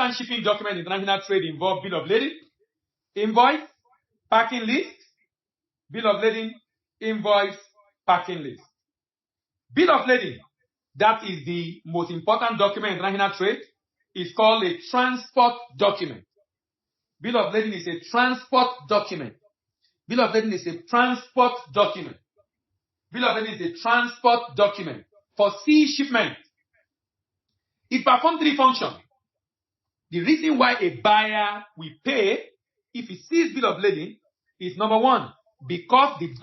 important shipping document in international trade involve bill of lading, invoice, packing list, bill of lading, invoice, packing list. Bill of lading, that is the most important document in international trade, is called a transport document. Bill of lading is a transport document. Bill of lading is a transport document. Bill of lading is a transport document for sea shipment. It performs three functions. The reason why a buyer will pay if he sees bill of lading is number one, because bill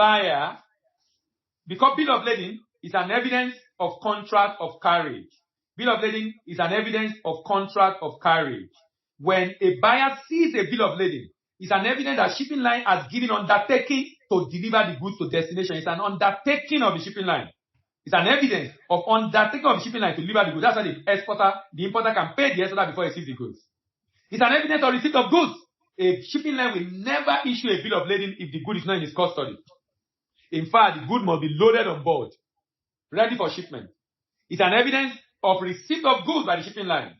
of lading is an evidence of contract of carriage. Bill of lading is an evidence of contract of carriage. When a buyer sees a bill of lading, it's an evidence that shipping line has given undertaking to deliver the goods to destination. It's an undertaking of the shipping line. It's an evidence of undertaking of the shipping line to deliver the goods. That's why the importer can pay the exporter before he receives the goods. It's an evidence of receipt of goods. A shipping line will never issue a bill of lading if the good is not in his custody. In fact, the good must be loaded on board, ready for shipment. It's an evidence of receipt of goods by the shipping line.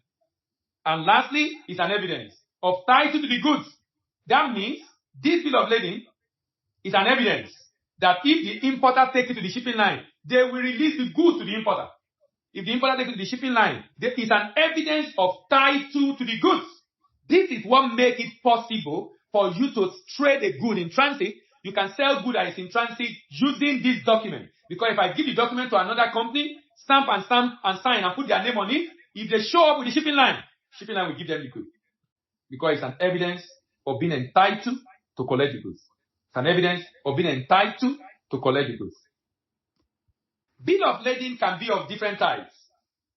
And lastly, it's an evidence of title to the goods. That means this bill of lading is an evidence that if the importer takes it to the shipping line, they will release the goods to the importer. If the importer takes it to the shipping line, there is an evidence of title to the goods. This is what makes it possible for you to trade a good in transit. You can sell good that is in transit using this document. Because if I give the document to another company, stamp and sign and put their name on it, if they show up with the shipping line will give them the good. Because it's an evidence of being entitled to collect the goods. It's an evidence of being entitled to collect the goods. Bill of lading can be of different types.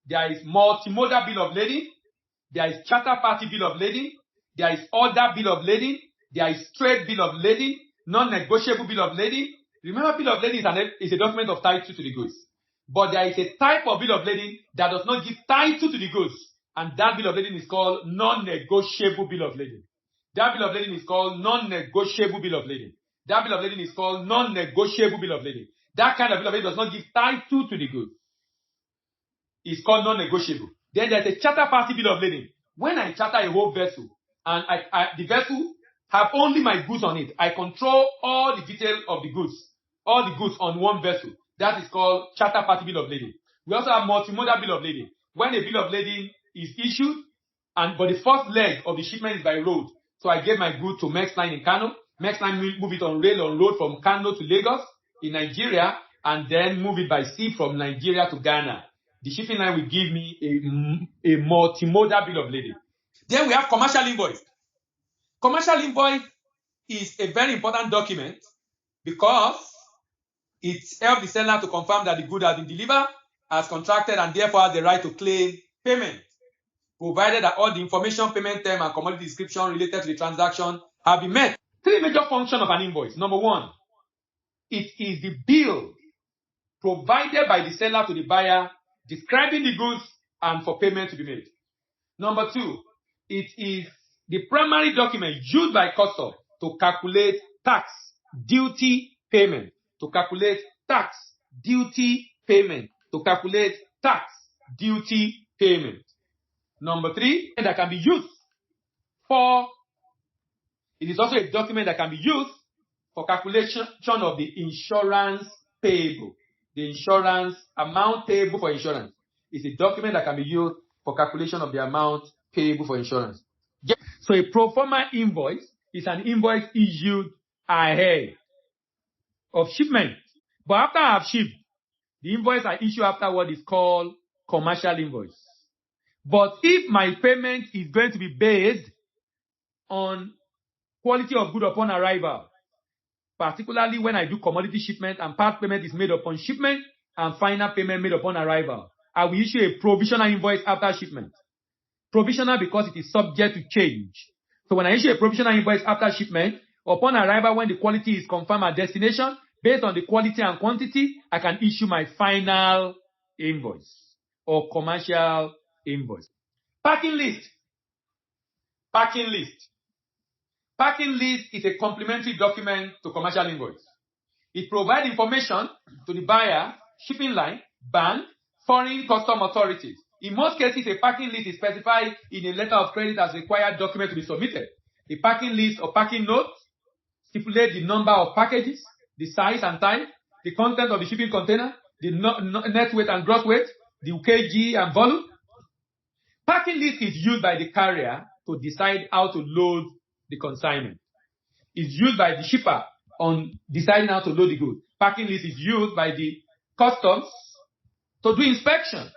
There is multimodal bill of lading. There is charter party bill of lading. There is order bill of lading. There is trade bill of lading. Non-negotiable bill of lading. Remember, bill of lading is a document of title to the goods. But there is a type of bill of lading that does not give title to the goods. And that bill of lading is called non-negotiable bill of lading. That bill of lading is called non-negotiable bill of lading. That bill of lading is called non-negotiable bill of lading. That kind of bill of lading does not give title to the goods. It's called non-negotiable. Then there's a charter party bill of lading. When I charter a whole vessel, and the vessel have only my goods on it, I control all the details of the goods, all the goods on one vessel. That is called charter party bill of lading. We also have multimodal bill of lading. When a bill of lading is issued, but the first leg of the shipment is by road. So I gave my good to Maersk Line in Kano. Maersk Line move it on rail on road from Kano to Lagos in Nigeria, and then move it by sea from Nigeria to Ghana. The shipping line will give me a multimodal bill of lading. Then we have commercial invoice. Commercial invoice is a very important document because it helps the seller to confirm that the good has been delivered as contracted and therefore has the right to claim payment, provided that all the information, payment term, and commodity description related to the transaction have been met. Three major functions of an invoice. Number one, it is the bill provided by the seller to the buyer describing the goods and for payment to be made. Number two, it is the primary document used by custom to calculate tax, duty, payment. To calculate tax, duty, payment. To calculate tax, duty, payment. Number three, that can be used for, it is also a document that can be used for calculation of the insurance payable. The insurance amount payable for insurance is a document that can be used for calculation of the amount payable for insurance. So a pro forma invoice is an invoice issued ahead of shipment. But after I have shipped, the invoice I issue afterward is called commercial invoice. But if my payment is going to be based on quality of good upon arrival, particularly when I do commodity shipment and part payment is made upon shipment and final payment made upon arrival, I will issue a provisional invoice after shipment. Provisional because it is subject to change. So when I issue a provisional invoice after shipment, upon arrival when the quality is confirmed at destination, based on the quality and quantity, I can issue my final invoice or commercial invoice. Packing list. Packing list. Packing list is a complementary document to commercial invoice. It provides information to the buyer, shipping line, bank, foreign custom authorities In most cases, a packing list is specified in a letter of credit as required document to be submitted. A packing list or packing note stipulates the number of packages, the size and type, the content of the shipping container, the net weight and gross weight, the kg and volume. Packing list is used by the carrier to decide how to load the consignment. It's used by the shipper on deciding how to load the goods. Packing list is used by the customs to do inspection,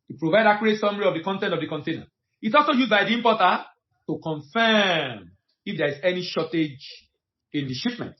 to provide accurate summary of the content of the container. It's also used by the importer to confirm if there is any shortage in the shipment.